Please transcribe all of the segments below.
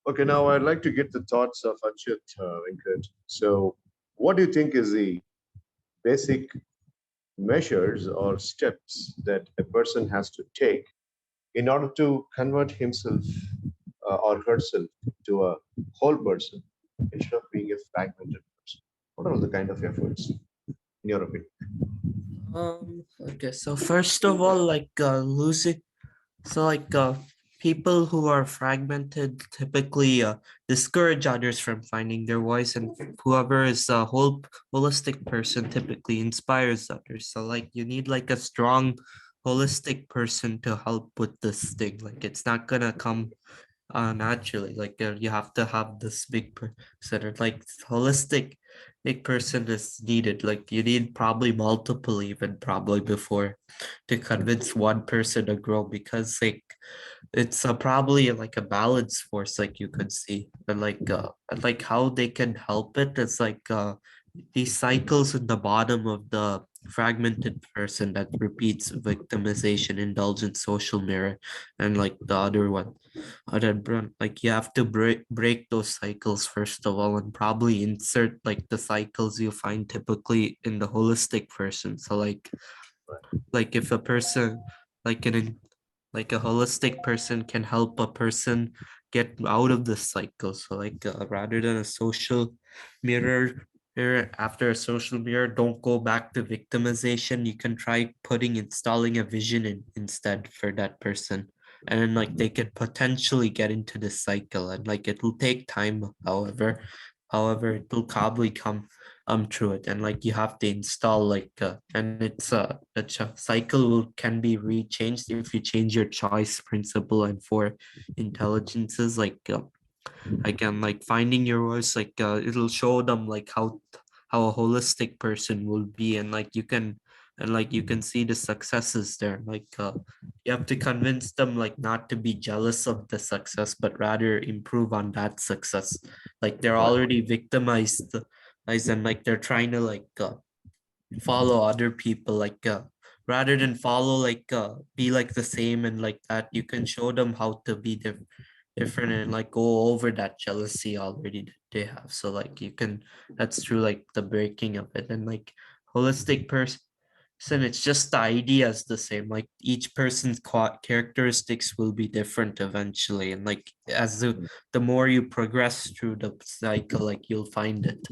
Okay, now I'd like to get the thoughts of Achyut, Venkat. So, what do you think is the basic measures or steps that a person has to take in order to convert himself or herself to a whole person instead of being a fragmented person? What are the kind of efforts, in your opinion? Okay, so first of all, losing, so people who are fragmented typically discourage others from finding their voice, and whoever is a holistic person typically inspires others. So like you need like a strong holistic person to help with this thing. Like it's not gonna come naturally. You have to have this big person, or like holistic big person is needed. Like you need probably multiple, even probably before, to convince one person to grow, because like it's probably like a balance force, like you could see. And like how they can help it is these cycles in the bottom of the fragmented person that repeats victimization, indulgence, social mirror, and like the other one, like you have to break those cycles first of all, and probably insert like the cycles you find typically in the holistic person. So like if a person, like like a holistic person can help a person get out of the cycle. So rather than a social mirror, after a social mirror, don't go back to victimization. You can try installing a vision instead for that person, and then like they could potentially get into this cycle, and like it will take time. However it will probably come through it, and like you have to install and cycle can be rechanged if you change your choice principle. And for intelligences, like finding your voice, it'll show them like how a holistic person will be, and like you can, and like you can see the successes there. You have to convince them like not to be jealous of the success, but rather improve on that success. Like they're Right. already victimized, and like they're trying to follow other people, rather than follow be like the same, and like that you can show them how to be different, and like go over that jealousy already that they have. So like you can, that's through like the breaking of it. And like holistic person, it's just the idea is the same. Like each person's characteristics will be different eventually, and like as the more you progress through the cycle, like you'll find it.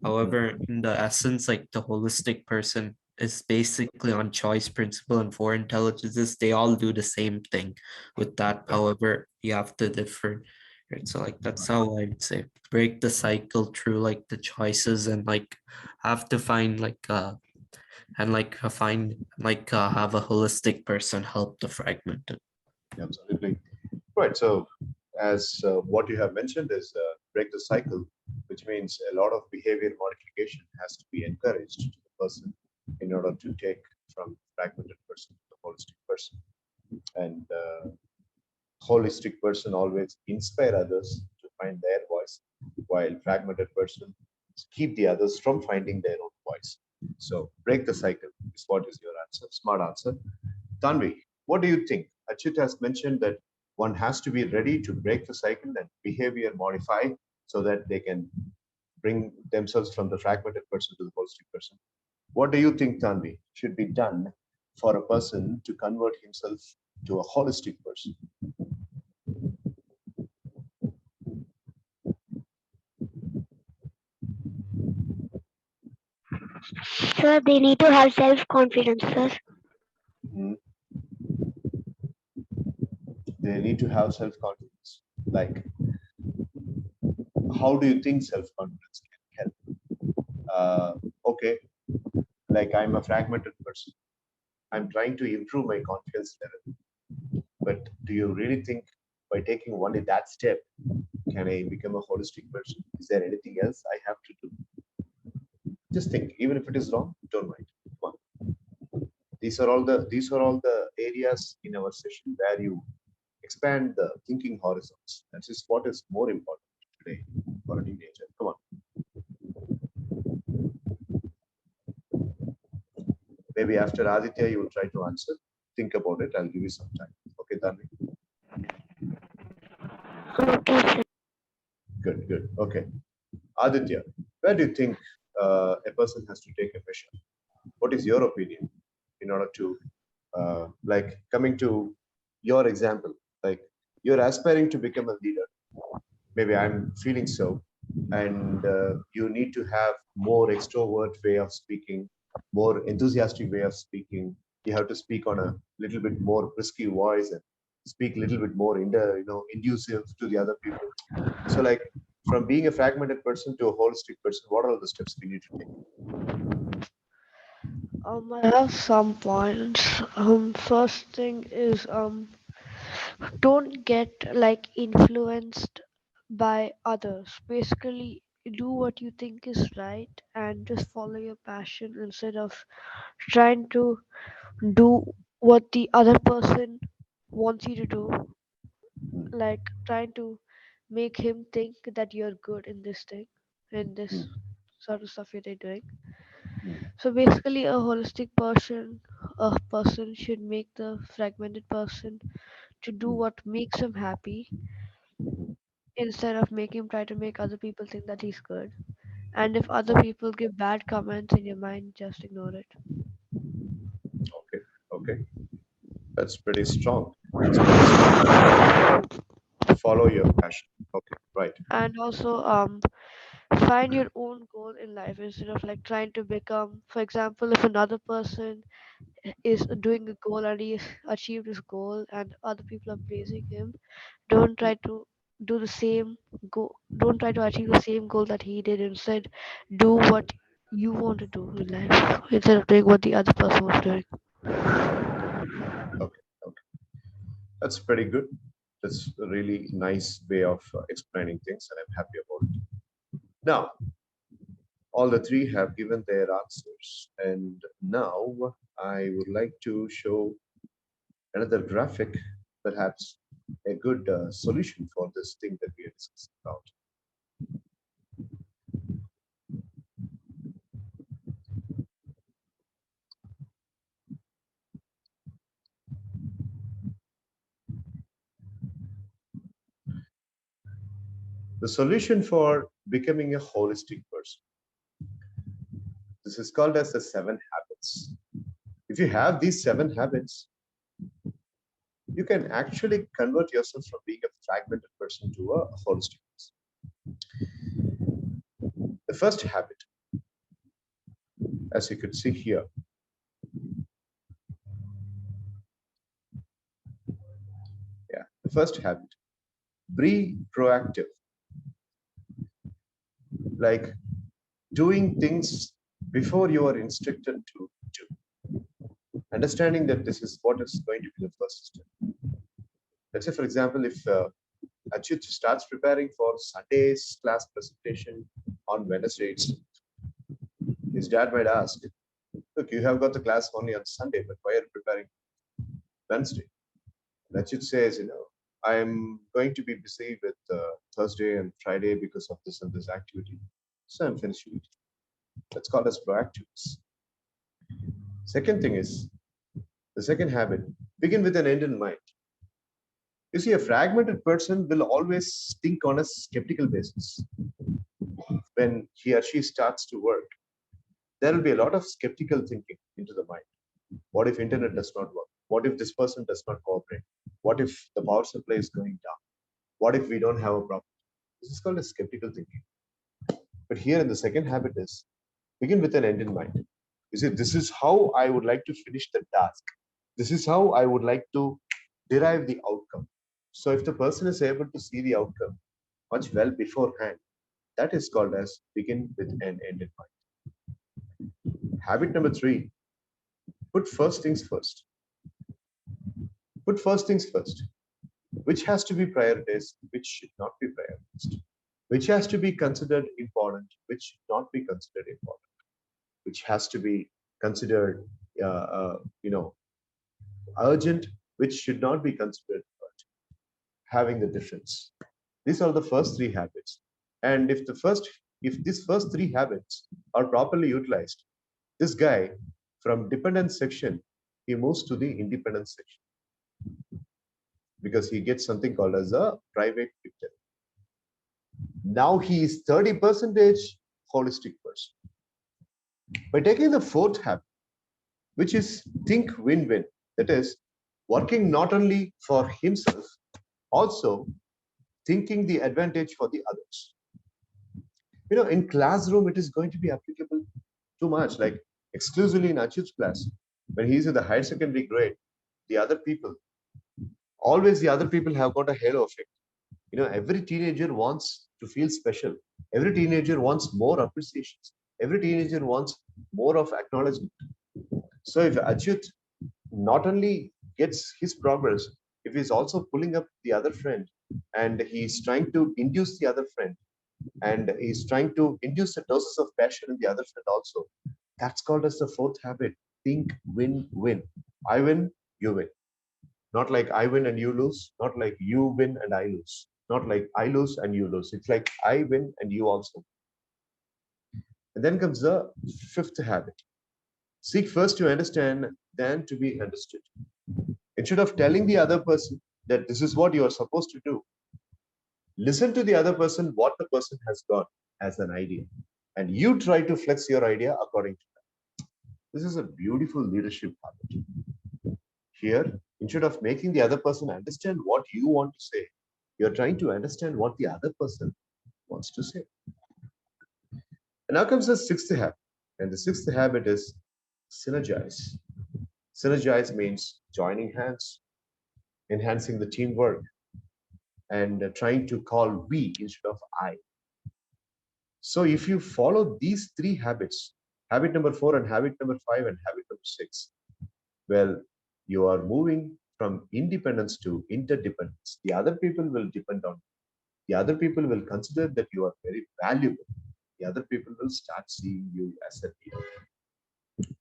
However, in the essence, like the holistic person is basically on choice principle, and for intelligences, they all do the same thing with that. However, you have to differ. Right? So like that's how I would say break the cycle through like the choices, and like have to find have a holistic person help the fragmented. Absolutely. Right. So, as what you have mentioned is break the cycle, which means a lot of behavior modification has to be encouraged to the person in order to take from fragmented person to the holistic person. And holistic person always inspire others to find their voice, while fragmented person keep the others from finding their own voice. So, break the cycle is what is your answer. Smart answer. Tanvi, what do you think? Achit has mentioned that one has to be ready to break the cycle and behavior modify so that they can bring themselves from the fragmented person to the holistic person. What do you think, Tanvi, should be done for a person to convert himself to a holistic person? So they need to have self-confidence, sir. Mhm. They need to have self confidence. Like, how do you think self confidence can help? Okay, like I'm a fragmented person. I'm trying to improve my confidence level. But do you really think by taking only that step, can I become a holistic person? Is there anything else I have to do? Just think, even if it is wrong, don't mind. Come on. These are all the areas in our session where you expand the thinking horizons. That is what is more important today for a teenager. Come on. Maybe after Aditya, you will try to answer. Think about it. I'll give you some time. Okay, Tanvi? Okay, sir. Good, good. Okay. Aditya, where do you think a person has to take a measure? What is your opinion in order to, like, coming to your example, like, you're aspiring to become a leader. Maybe I'm feeling so, and you need to have more extrovert way of speaking, more enthusiastic way of speaking. You have to speak on a little bit more brisky voice and speak a little bit more, inducive to the other people. So, like, from being a fragmented person to a holistic person, what are all the steps we need to take? I have some points. First thing is don't get like influenced by others. Basically, do what you think is right and just follow your passion instead of trying to do what the other person wants you to do. Hmm, Like trying to make him think that you're good in this thing, in hmm, this sort of stuff you're doing. hmm, So basically, a person should make the fragmented person to do hmm, what makes him happy hmm. instead of make him try to make other people think that he's good. And if other people give bad comments in your mind, just ignore it. Okay, okay, that's pretty strong. That's pretty strong. Follow your passion. Okay, right. And also, find your own goal in life instead of like trying to become. For example, if another person is doing a goal and he achieved his goal, and other people are praising him, don't Hmm, try to do the same go don't try to achieve the same goal that he did. Instead, do what you want to do in life instead of doing what the other person was doing. okay, okay. That's pretty good. That's a really nice way of explaining things, and I'm happy about it. Now, all the three have given their answers, and now I would like to show another graphic, perhaps a good solution for this thing that we are discussing about. The solution for becoming a holistic person. This is called as the 7 habits. If you have these 7 habits, you can actually convert yourself from being a fragmented person to a holistic person. The first habit, as you could see here, yeah, the first habit, be proactive, like doing things before you are instructed to do, understanding that this is what is going to be the first step. Let's say, for example, if Achut starts preparing for Sunday's class presentation on Wednesday itself, his dad might ask, look, you have got the class only on Sunday, but why are you preparing Wednesday? Rachit says, I'm going to be busy with Thursday and Friday because of this and this activity. So I'm finishing it. That's called as proactiveness. Second thing is, the second habit, begin with an end in mind. You see, a fragmented person will always think on a skeptical basis. When he or she starts to work, there will be a lot of skeptical thinking into the mind. What if internet does not work? What if this person does not cooperate? What if the power supply is going down? What if we don't have a problem? This is called a skeptical thinking. But here in the second habit is begin with an end in mind. You see, this is how I would like to finish the task. This is how I would like to derive the outcome. So if the person is able to see the outcome much well beforehand, that is called as begin with an end in mind. Habit number three, put first things first. Put first things first. Which has to be prioritized, which should not be prioritized. Which has to be considered important, which should not be considered important. Which has to be considered, uh, uh, you know, urgent, which should not be considered urgent. Having the difference. These are the first three habits. And if these first three habits are properly utilized, this guy from dependent section, he moves to the independent section because he gets something called as a private victim. Now he is 30% holistic person. By taking the fourth habit, which is think win-win, that is working not only for himself, also thinking the advantage for the others. In classroom, it is going to be applicable too much, like exclusively in Achyut's class. When he's in the higher secondary grade, the other people, always the other people have got a halo effect. Every teenager wants to feel special. Every teenager wants more appreciations. Every teenager wants more of acknowledgement. So if Achyut not only gets his progress, if he's also pulling up the other friend and he's trying to induce the other friend and he's trying to induce a doses of passion in the other friend also, that's called as the fourth habit. Think win-win. I win, you win. Not like I win and you lose, not like you win and I lose, not like I lose and you lose. It's like I win and you also. And then comes the fifth habit. Seek first to understand, then to be understood. Instead of telling the other person that this is what you are supposed to do, listen to the other person, what the person has got as an idea. And you try to flex your idea according to that. This is a beautiful leadership habit. Here, instead of making the other person understand what you want to say, you're trying to understand what the other person wants to say. And now comes the sixth habit. And the sixth habit is synergize. Synergize means joining hands, enhancing the teamwork, and trying to call we instead of I. So if you follow these three habits, habit number 4 and habit number 5 and habit number 6, well, you are moving from independence to interdependence. The other people will depend on you. The other people will consider that you are very valuable. The other people will start seeing you as a leader.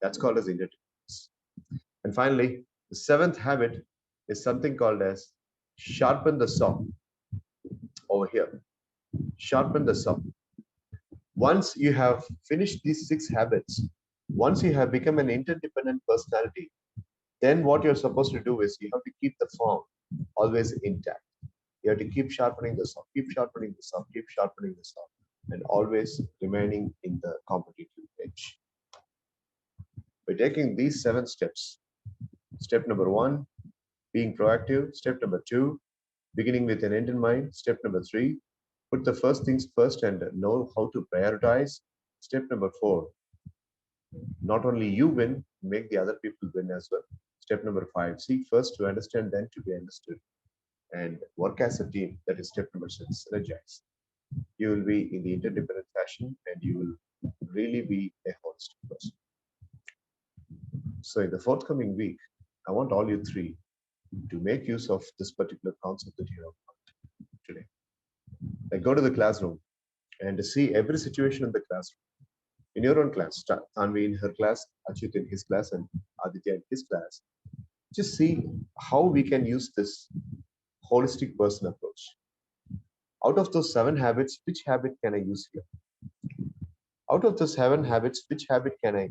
That's called as interdependence. And finally, the seventh habit is something called as sharpen the saw. Over here, sharpen the saw. Once you have finished these 6 habits, once you have become an interdependent personality, then what you're supposed to do is you have to keep the form always intact. You have to keep sharpening the saw, keep sharpening the saw, keep sharpening the saw, and always remaining in the competitive edge. By taking these 7 steps, step number 1, being proactive. Step number 2, beginning with an end in mind. Step number 3, put the first things first and know how to prioritize. Step number 4, not only you win, make the other people win as well. Step number 5, seek first to understand, then to be understood, and work as a team. That is step number 6, synergize. You will be in the interdependent fashion and you will really be a holistic person. So in the forthcoming week, I want all you 3 to make use of this particular concept that you have learned today. Like go to the classroom and see every situation in the classroom. In your own class, Tanvi in her class, Achyut in his class, and Aditya in his class. Just see how we can use this holistic person approach. Out of those 7 habits, which habit can I use here? Out of those 7 habits, which habit can I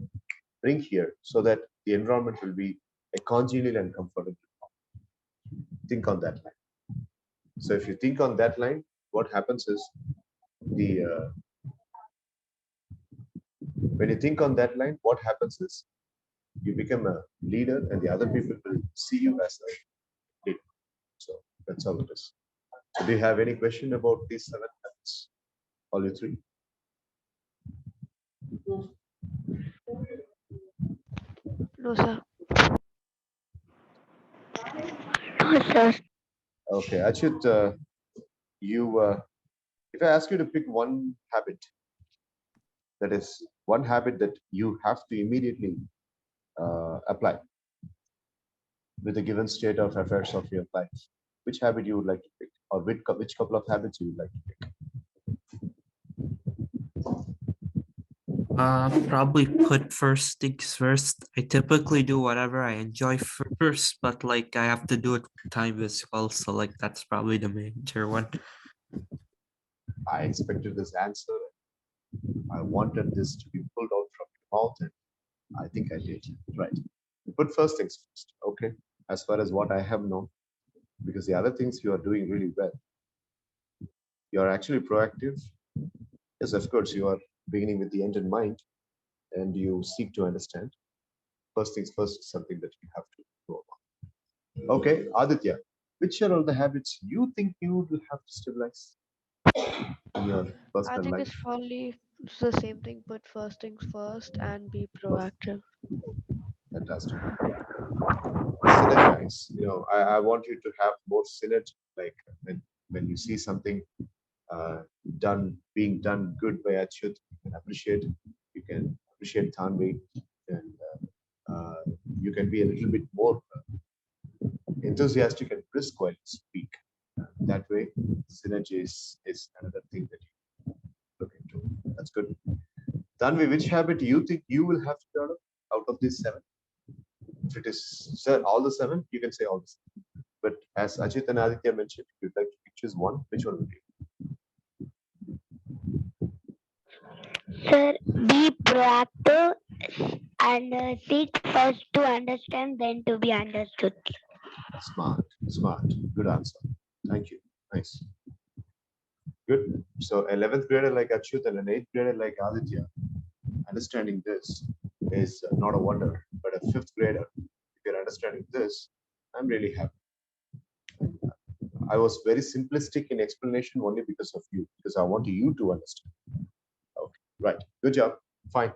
bring here so that the environment will be a congenial and comfortable? Think on that line. So if you think on that line, what happens is when you think on that line, what happens is you become a leader and the other people will see you as a leader. So that's all it is. So do you have any question about these 7 habits? All you 3? No, sir. No, sir. Okay, Achyut, if I ask you to pick one habit, that is one habit that you have to immediately apply with the given state of affairs of your life, which habit you would like to pick, or which couple of habits you would like to pick? Probably put first things first. I typically do whatever I enjoy first, but like I have to do it with time as well. So like that's probably the major one. I expected this answer. I wanted this to be pulled out from your mouth, and I think I did. Right. Put first things first. Okay. As far as what I have known, because the other things you are doing really well. You're actually proactive. Yes, of course, you are beginning with the end in mind and you seek to understand. First things first is something that you have to know about. Okay, Aditya, which are all the habits you think you would have to stabilize in your I personal think life? it's probably the same thing, but first things first and be Perfect. proactive. Fantastic. Synergize. I want you to have more synergy. Like when you see something uh, being done good by Achyut, you can appreciate. You can appreciate Tanvi, and you can be a little bit more enthusiastic and brisk while you speak. That way, synergy is another thing that you look into. That's good. Tanvi, which habit do you think you will have to develop out of these seven? If it is sir, all the seven, you can say all the seven. But as Ajit and Aditya mentioned, if you'd like to choose one, which one would be? Sir, be proactive and seek first to understand, then to be understood. Smart, smart. Good answer. Thank you. Nice. Good. So 11th grader like Achyut and an 8th grader like Aditya, understanding this is not a wonder, but a 5th grader, if you're understanding this, I'm really happy. I was very simplistic in explanation only because of you, because I want you to understand. Okay, right. Good job. Fine.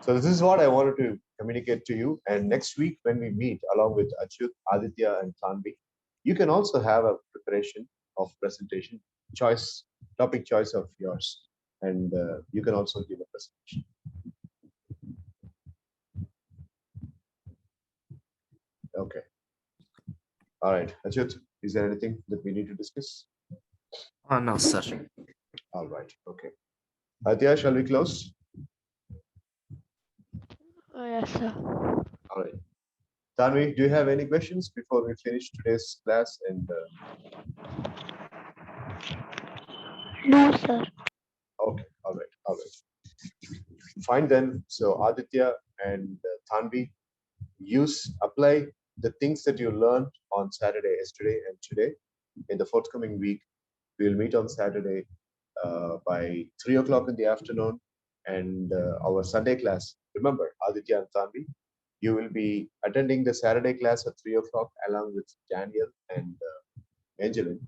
So this is what I wanted to communicate to you. And next week, when we meet along with Achyut, Aditya, and Tanvi, you can also have a preparation of presentation choice, topic choice of yours, and you can also give a presentation. Okay. All right. Achyut, is there anything that we need to discuss? Oh, no, sir. All right. Okay. Aditya, shall we close? Oh, yes, sir. All right. Tanvi, do you have any questions before we finish today's class? And No, sir. okay, all right, all right. Fine then. So Aditya and Tanvi, apply the things that you learned on Saturday, yesterday, and today. In the forthcoming week, we'll meet on Saturday by 3 o'clock in the afternoon, and our Sunday class. Remember, Aditya and Tanvi, you will be attending the Saturday class at 3 o'clock along with Daniel and Angelin,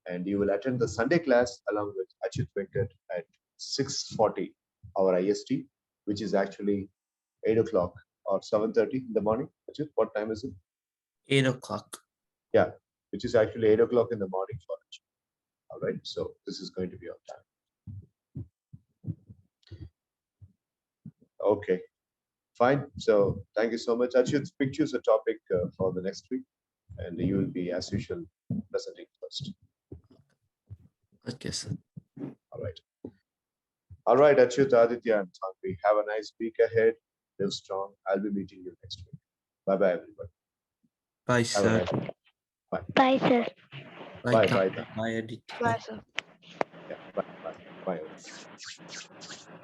and you will attend the Sunday class along with Achit Venkat at 6:40 our IST, which is actually 8 o'clock or 7:30 in the morning. Achit, what time is it? 8 o'clock. Yeah, which is actually 8 o'clock in the morning for Achit. All right, so this is going to be our time. Okay, fine. So thank you so much. Achit, choose a topic for the next week, and you will be, as usual, presenting first. Okay, sir. All right. All right, Achyut, Aditya, and Tanvi. Have a nice week ahead. Live strong. I'll be meeting you next week. Bye bye, everybody. Bye, Have a sir. nice bye. Bye, sir. Bye, Bye, Tanvi. bye. Bye, Aditya. Bye, sir. Yeah, bye, bye, bye.